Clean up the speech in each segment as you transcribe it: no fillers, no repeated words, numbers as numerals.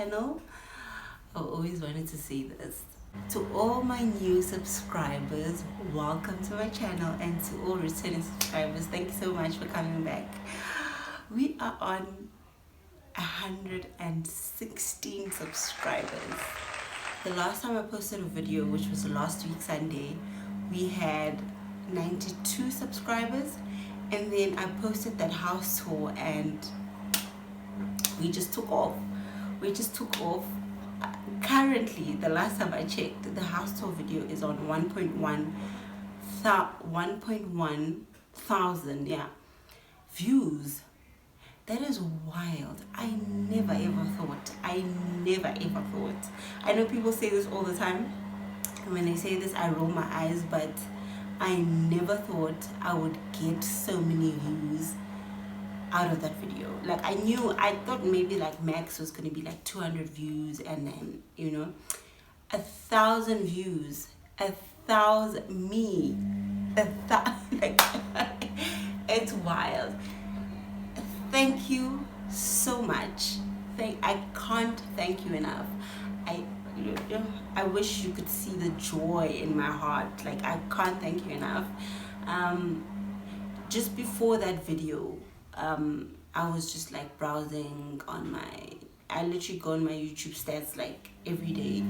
channel. I always wanted to say this. To all my new subscribers, welcome to my channel, and to all returning subscribers, thank you so much for coming back. We are on 116 subscribers. The last time I posted a video, which was last week Sunday, we had 92 subscribers, and then I posted that house tour and we just took off. Currently, the last time I checked, the house tour video is on 1.1 thousand views. That is wild. I never ever thought. I know people say this all the time, and when they say this I roll my eyes, but I never thought I would get so many views out of that video. Like I thought maybe like max was gonna be like 200 views, and then 1,000 views, 1,000 like it's wild. Thank you so much. I can't thank you enough. I wish you could see the joy in my heart. Like I can't thank you enough. Just before that video, I was just like browsing on I literally go on my YouTube stats like every day,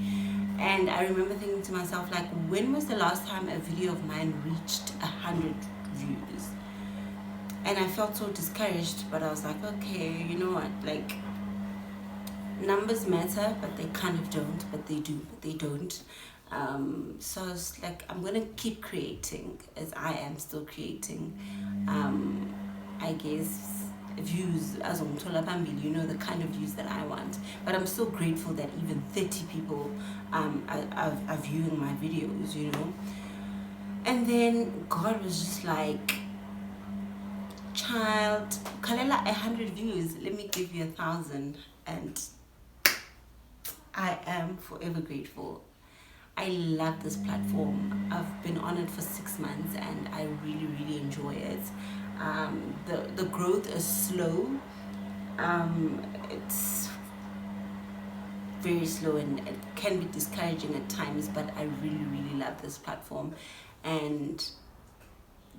and I remember thinking to myself, like, when was the last time a video of mine reached 100 views? And I felt so discouraged, but I was like, okay, you know what, like, numbers matter, but they kind of don't, but they do, but they don't. So I was like, I'm gonna keep creating, as I am still creating. I guess views as the kind of views that I want, but I'm so grateful that even 30 people are viewing my videos, and then God was just like, child, Kalela, 100 views, let me give you 1,000. And I am forever grateful. I love this platform. I've been on it for 6 months and I really enjoy it. The growth is slow. It's very slow and it can be discouraging at times, but I really love this platform, and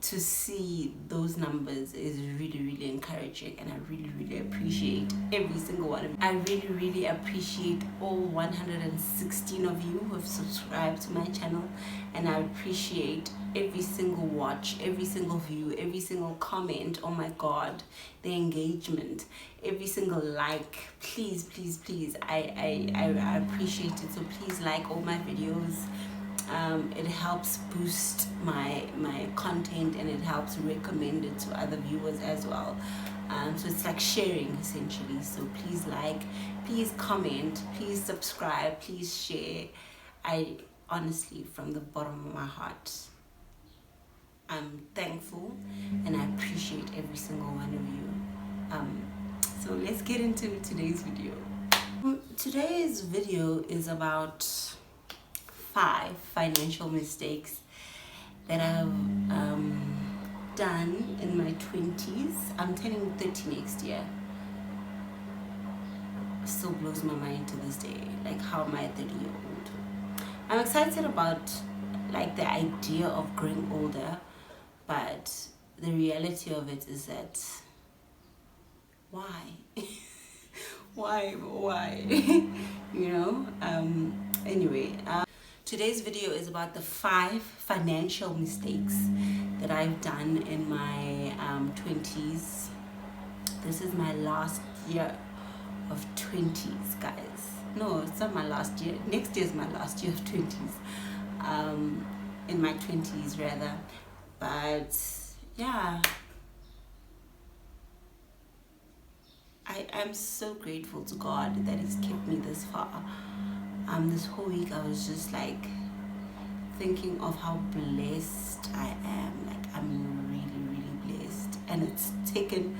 to see those numbers is really encouraging, and I really appreciate every single one of you. I really appreciate all 116 of you who have subscribed to my channel, and I appreciate every single watch, every single view, every single comment. Oh my God, the engagement, every single like. Please, I appreciate it. So please like all my videos. It helps boost my content, and it helps recommend it to other viewers as well. So it's like sharing essentially. So please like, please comment, please subscribe, please share. I honestly, from the bottom of my heart, I'm thankful and I appreciate every single one of you. So let's get into today's video. Today's video is about 5 financial mistakes that I've done in my 20s. I'm turning 30 next year. Still blows my mind to this day. Like, how am I a 30-year-old? I'm excited about like the idea of growing older, but the reality of it is that why? why? Anyway. Today's video is about the 5 financial mistakes that I've done in my 20s. This is my last year of 20s, guys. No, it's not my last year. Next year is my last year of 20s. In my 20s rather. But yeah, I am so grateful to God that He's kept me this far. This whole week I was just like thinking of how blessed I am. Like, I'm really blessed, and it's taken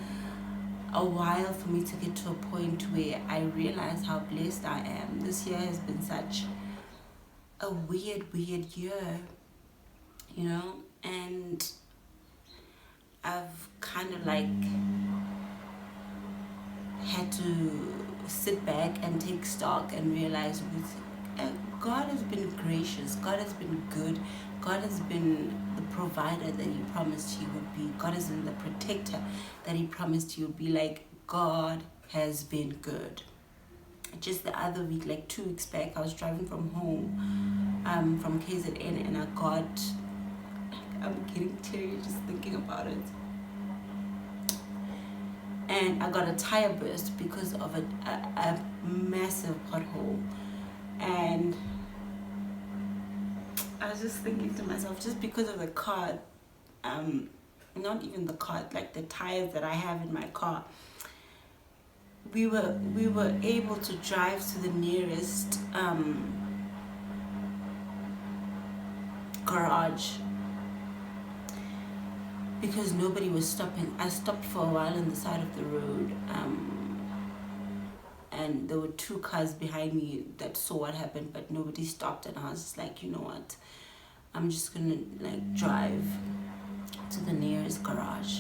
a while for me to get to a point where I realize how blessed I am. This year has been such a weird year, and I've kind of like had to sit back and take stock and realize God has been gracious, God has been good, God has been the provider that he promised he would be, God has been the protector that he promised he would be. Like, God has been good. Just the other week, like 2 weeks back, I was driving from home, from KZN, and I'm getting teary just thinking about it. And I got a tire burst because of a massive pothole. And I was just thinking to myself, just because of the car, not even the car, like the tires that I have in my car, we were able to drive to the nearest garage because nobody was stopping. I stopped for a while on the side of the road, and there were 2 cars behind me that saw what happened, but nobody stopped. And I was just like, you know what, I'm just gonna like drive to the nearest garage.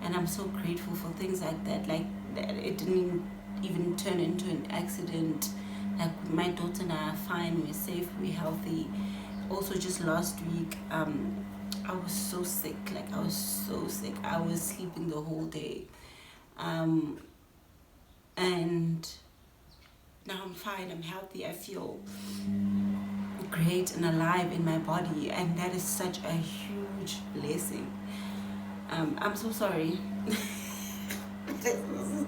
And I'm so grateful for things like that, like that it didn't even turn into an accident. Like, my daughter and I are fine, we're safe, we're healthy. Also, just last week, I was so sick. Like, I was so sick. I was sleeping the whole day. And now I'm fine, I'm healthy, I feel great and alive in my body, and that is such a huge blessing. I'm so sorry.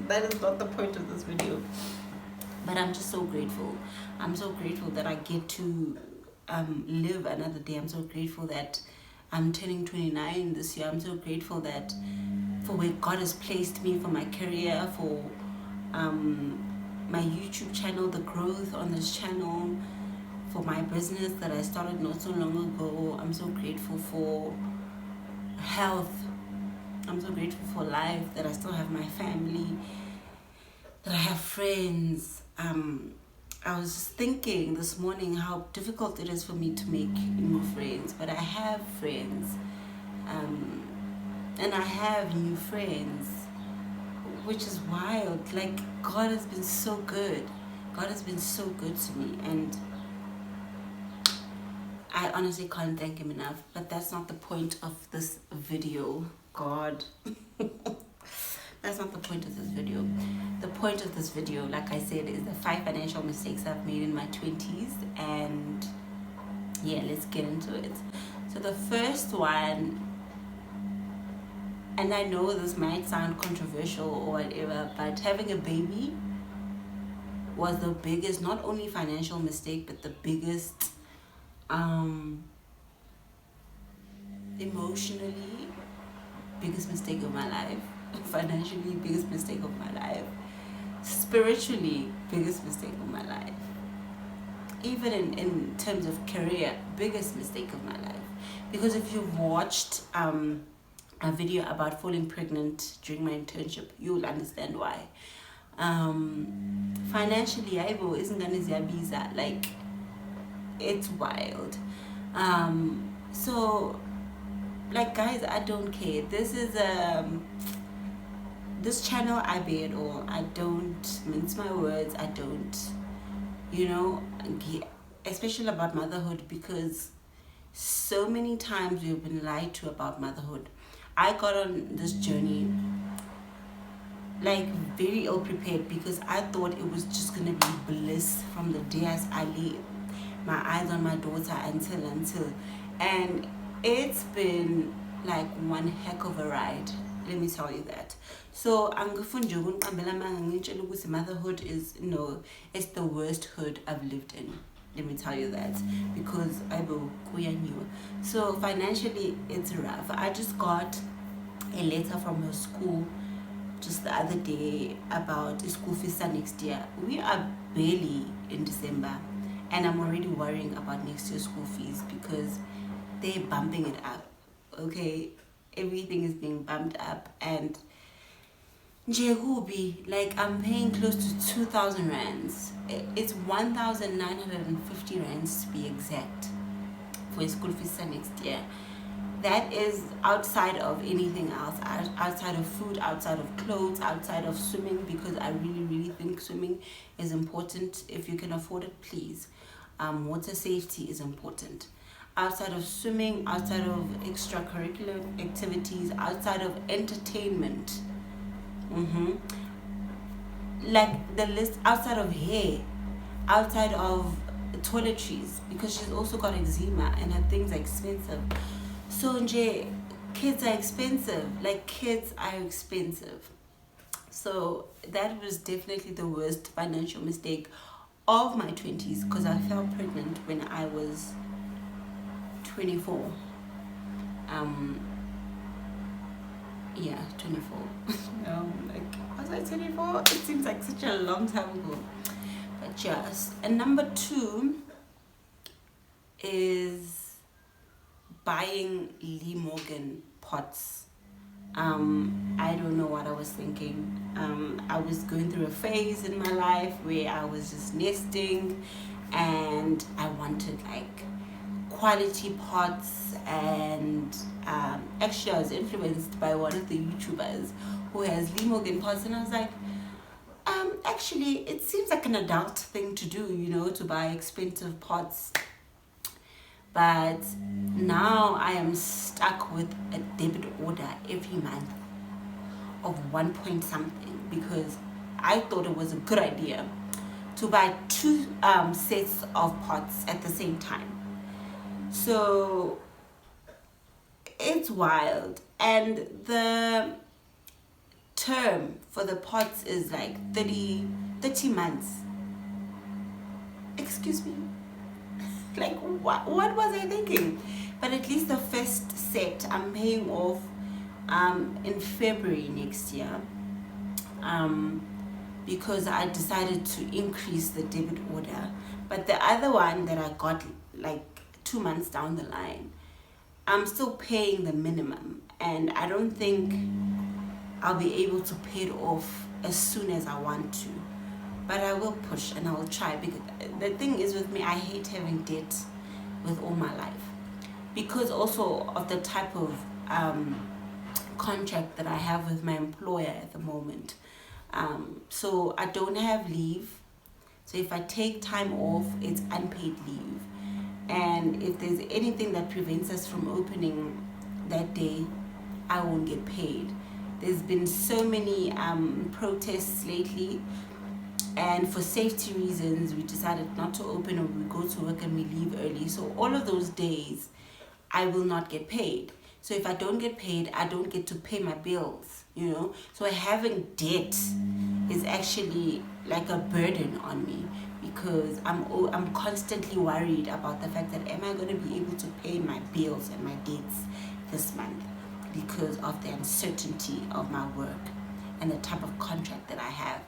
That is not the point of this video, but I'm just so grateful. I'm so grateful that I get to live another day. I'm so grateful that I'm turning 29 this year. I'm so grateful that for where God has placed me, for my career, for my YouTube channel, the growth on this channel, for my business that I started not so long ago. I'm so grateful for health. I'm so grateful for life, that I still have my family, that I have friends. I was just thinking this morning how difficult it is for me to make new friends, but I have friends, and I have new friends, which is wild. Like, God has been so good. God has been so good to me, and I honestly can't thank him enough. But that's not the point of this video. God. That's not the point of this video. The point of this video, like I said, is the 5 financial mistakes I've made in my 20s. And yeah, let's get into it. So the first one, and I know this might sound controversial or whatever, but having a baby was the biggest, not only financial mistake, but the biggest emotionally biggest mistake of my life, financially biggest mistake of my life, spiritually biggest mistake of my life, even in terms of career, biggest mistake of my life. Because if you've watched a video about falling pregnant during my internship, you'll understand why. Financially, Aibo isn't gonna visa, like, it's wild. So, like, guys, I don't care. This is this channel, I bear it all. I don't mince my words. I don't, especially about motherhood, because so many times we've been lied to about motherhood. I got on this journey like very ill prepared, because I thought it was just gonna be bliss from the day as I laid my eyes on my daughter until and it's been like one heck of a ride, let me tell you that. So motherhood is, it's the worst hood I've lived in, let me tell you that, because I will knew. So financially it's rough. I just got a letter from her school just the other day about school fees next year. We are barely in December, and I'm already worrying about next year's school fees because they're bumping it up. Okay, everything is being bumped up, and like, I'm paying close to 2,000 rands. It's 1,950 rands to be exact for a school fees next year. that is outside of anything else, outside of food, outside of clothes, outside of swimming, because I really, really think swimming is important. If you can afford it, please. Water safety is important. Outside of swimming, outside of extracurricular activities, outside of entertainment, like the list, outside of hair, outside of toiletries, because she's also got eczema and her things are expensive. So nje, kids are expensive. Like, kids are expensive. So that was definitely the worst financial mistake of my 20s, because I fell pregnant when I was 24. 24. Was I 24? It seems like such a long time ago. But just, and number 2 is buying Lee Morgan pots. I don't know what I was thinking. I was going through a phase in my life where I was just nesting, and I wanted like quality pots, and actually I was influenced by one of the YouTubers who has Lee Morgan pots, and I was like, actually it seems like an adult thing to do, to buy expensive pots. But now I am stuck with a debit order every month of 1 point something, because I thought it was a good idea to buy 2 sets of pots at the same time. So it's wild. And the term for the pots is like 30 months. Excuse me. Like, what was I thinking? But at least the first set I'm paying off in February next year, because I decided to increase the debit order. But the other one that I got like 2 months down the line, I'm still paying the minimum, and I don't think I'll be able to pay it off as soon as I want to. But I will push and I will try, because the thing is with me, I hate having debt with all my life, because also of the type of contract that I have with my employer at the moment. So I don't have leave. So if I take time off, it's unpaid leave. And if there's anything that prevents us from opening that day, I won't get paid. There's been so many protests lately, and for safety reasons we decided not to open, or we go to work and we leave early. So all of those days I will not get paid. So if I don't get paid, I don't get to pay my bills, So having debt is actually like a burden on me, because I'm constantly worried about the fact that, am I going to be able to pay my bills and my debts this month, because of the uncertainty of my work and the type of contract that I have.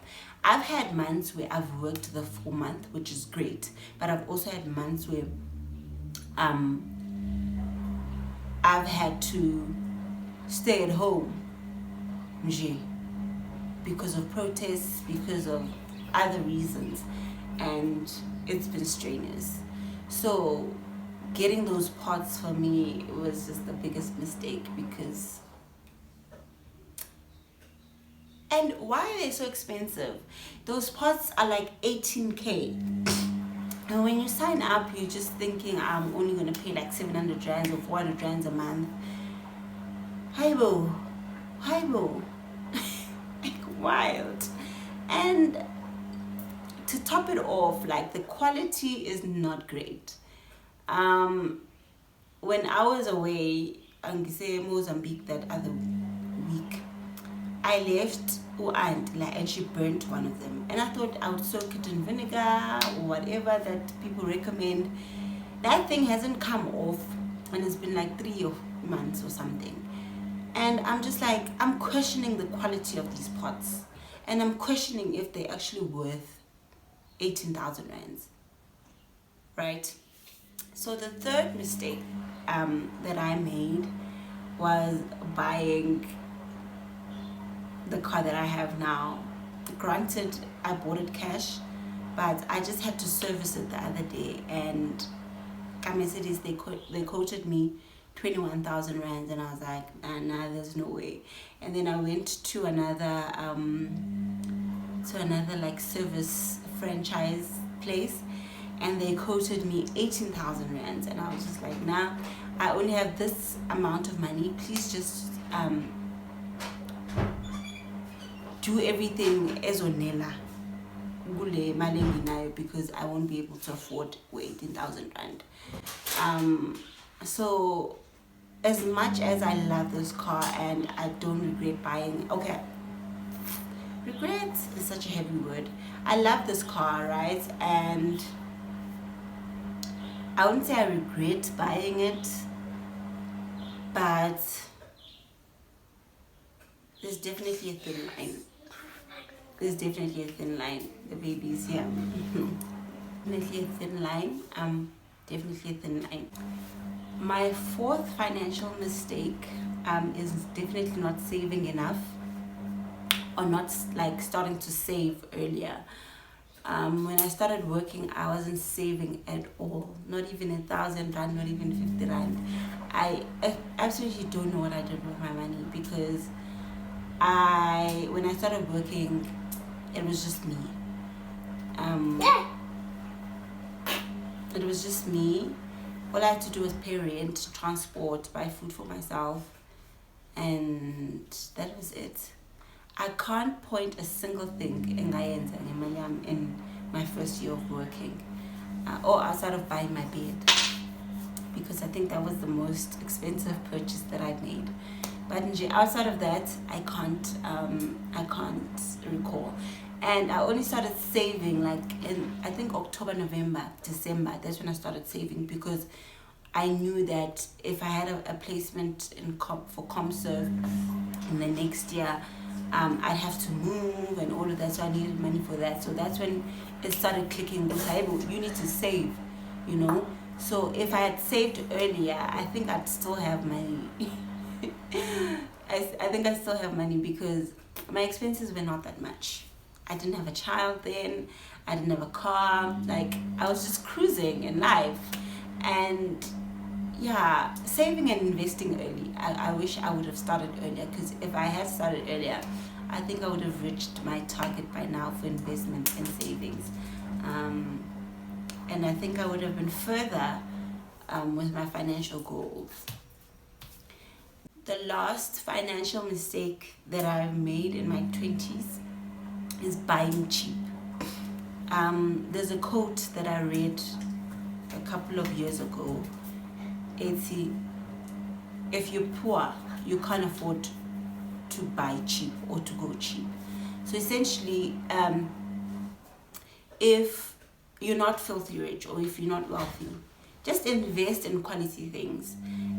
I've had months where I've worked the full month, which is great, but I've also had months where I've had to stay at home because of protests, because of other reasons, and it's been strenuous. So getting those pots for me was just the biggest mistake, because, and why are they so expensive? Those pots are like 18k, and when you sign up, you're just thinking, I'm only going to pay like 700 rands or 400 rands a month. Hibo like wild. And to top it off, like, the quality is not great. When I was away, Mozambique, that other week, I left aunt, and she burnt one of them, and I thought I would soak it in vinegar or whatever that people recommend. That thing hasn't come off, and it's been like 3 months or something, and I'm just like, I'm questioning the quality of these pots, and I'm questioning if they're actually worth 18,000 rands, right? So the third mistake that I made was buying the car that I have now. Granted, I bought it cash, but I just had to service it the other day, and Mercedes, they quoted me 21,000 rands, and I was like, nah, there's no way. And then I went to another like service franchise place, and they quoted me 18,000 rands, and I was just like, nah, I only have this amount of money. Please just do everything ezonela kule mali enginayo, because I won't be able to afford 18,000 rand. So as much as I love this car and I don't regret buying, okay, regret is such a heavy word. I love this car, right? And I wouldn't say I regret buying it, but there's definitely a thin line. There's definitely a thin line. The baby's here. Definitely a thin line. Definitely a thin line. My fourth financial mistake is definitely not saving enough, or not like starting to save earlier. When I started working, I wasn't saving at all. Not even 1,000 rand, not even 50 rand. I absolutely don't know what I did with my money, because when I started working, it was just me. It was just me. All I had to do was pay rent, transport, buy food for myself, and that was it. I can't point a single thing in my first year of working, or outside of buying my bed, because I think that was the most expensive purchase that I made. But outside of that, I can't recall. And I only started saving like in, I think, October, November, December. That's when I started saving, because I knew that if I had a placement for ComServe in the next year, I'd have to move and all of that, so I needed money for that. So that's when it started clicking. You need to save, you know. So if I had saved earlier, I think I'd still have money. I think I still have money, because my expenses were not that much. I didn't have a child then. I didn't have a car. Like, I was just cruising in life. And yeah, saving and investing early. I wish I would have started earlier, because if I had started earlier, I think I would have reached my target by now for investment and savings. And I think I would have been further with my financial goals. The last financial mistake that I've made in my 20s is buying cheap. There's a quote that I read a couple of years ago. It's, if you're poor, you can't afford to buy cheap or to go cheap. So essentially, if you're not filthy rich, or if you're not wealthy, just invest in quality things.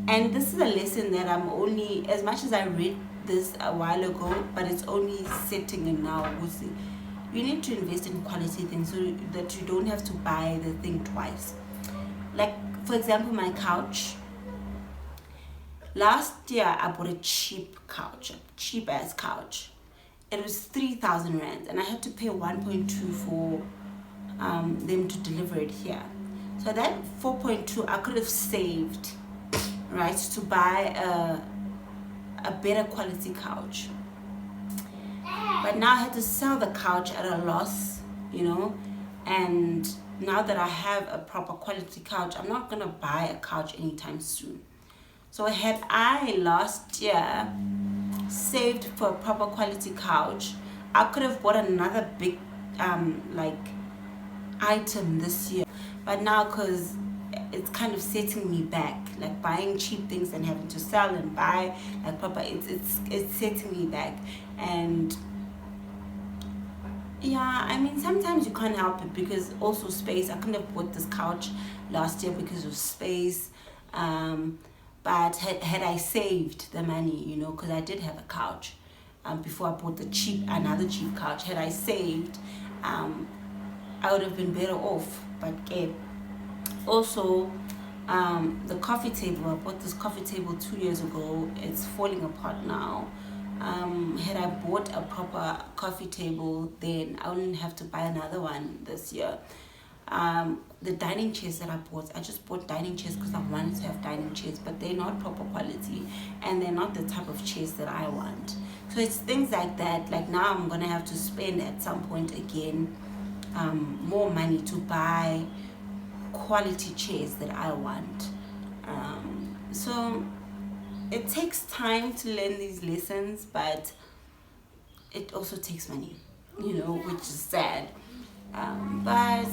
And this is a lesson that I'm only, as much as I read this a while ago, but it's only setting in now. You need to invest in quality things, so that you don't have to buy the thing twice. Like, for example, my couch. Last year, I bought a cheap ass couch. It was 3,000 rand, and I had to pay 1.2 for them to deliver it here. So that 4.2 I could have saved, right, to buy a better quality couch. But now I had to sell the couch at a loss, you know. And now that I have a proper quality couch, I'm not gonna buy a couch anytime soon. So had I last year saved for a proper quality couch, I could have bought another big item this year. But now, because it's kind of setting me back, like buying cheap things and having to sell and buy like proper, it's setting me back. And yeah, I mean, sometimes you can't help it, because also space. I couldn't have bought this couch last year because of space. But had I saved the money, you know, because I did have a couch before I bought another cheap couch. Had I saved, I would have been better off. But also, the coffee table. I bought this coffee table 2 years ago. It's falling apart now. Had I bought a proper coffee table, then I wouldn't have to buy another one this year. the dining chairs that I bought, I just bought dining chairs because I wanted to have dining chairs, but they're not proper quality and they're not the type of chairs that I want. So it's things like that. Like now I'm gonna have to spend at some point again more money to buy quality chairs that I want. So it takes time to learn these lessons, but it also takes money, which is sad. But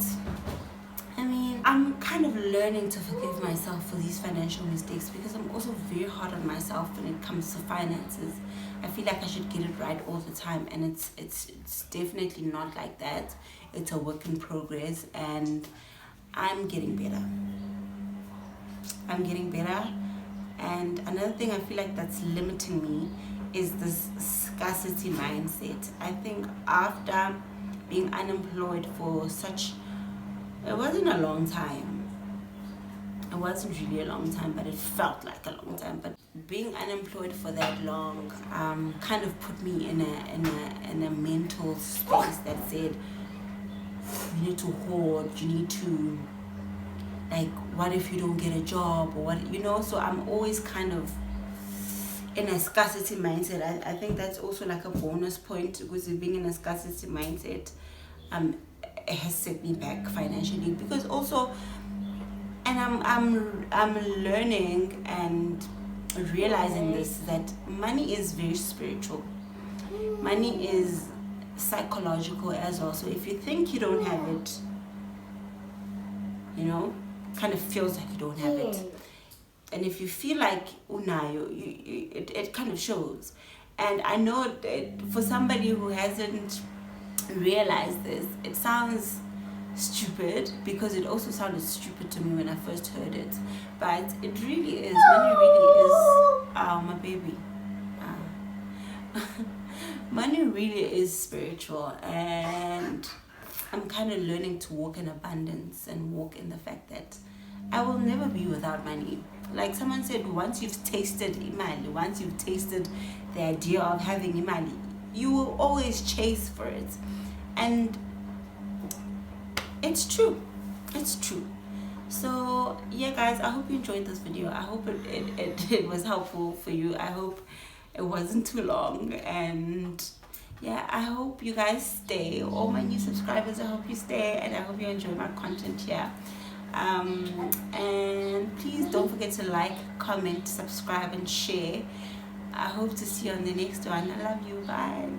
I mean, I'm kind of learning to forgive myself for these financial mistakes, because I'm also very hard on myself when it comes to finances. I feel like I should get it right all the time, and it's definitely not like that. It's a work in progress, and I'm getting better. And another thing I feel like that's limiting me is this scarcity mindset. I think after being unemployed for it wasn't a long time. It wasn't really a long time, but it felt like a long time. But being unemployed for that long kind of put me in a mental space that said, you need to hoard, you need to, like, what if you don't get a job, or what, so I'm always kind of in a scarcity mindset. I think that's also like a bonus point, because being in a scarcity mindset it has set me back financially, because also, and I'm learning and realizing this, that money is very spiritual. Money is psychological as well. So if you think you don't have it, kind of feels like you don't have it. And if you feel like unayo, it kind of shows. And I know that for somebody who hasn't realized this, it sounds stupid, because it also sounded stupid to me when I first heard it, but it really is. Money really is my baby. Money really is spiritual, and I'm kind of learning to walk in abundance and walk in the fact that I will never be without money. Like someone said, once you've tasted imali, once you've tasted the idea of having imali, you will always chase for it. And it's true. So yeah, guys, I hope you enjoyed this video. I hope it was helpful for you. I hope it wasn't too long, and yeah, I hope you guys stay. All my new subscribers, I hope you stay, and I hope you enjoy my content here. And please don't forget to like, comment, subscribe, and share. I hope to see you on the next one. I love you. Bye.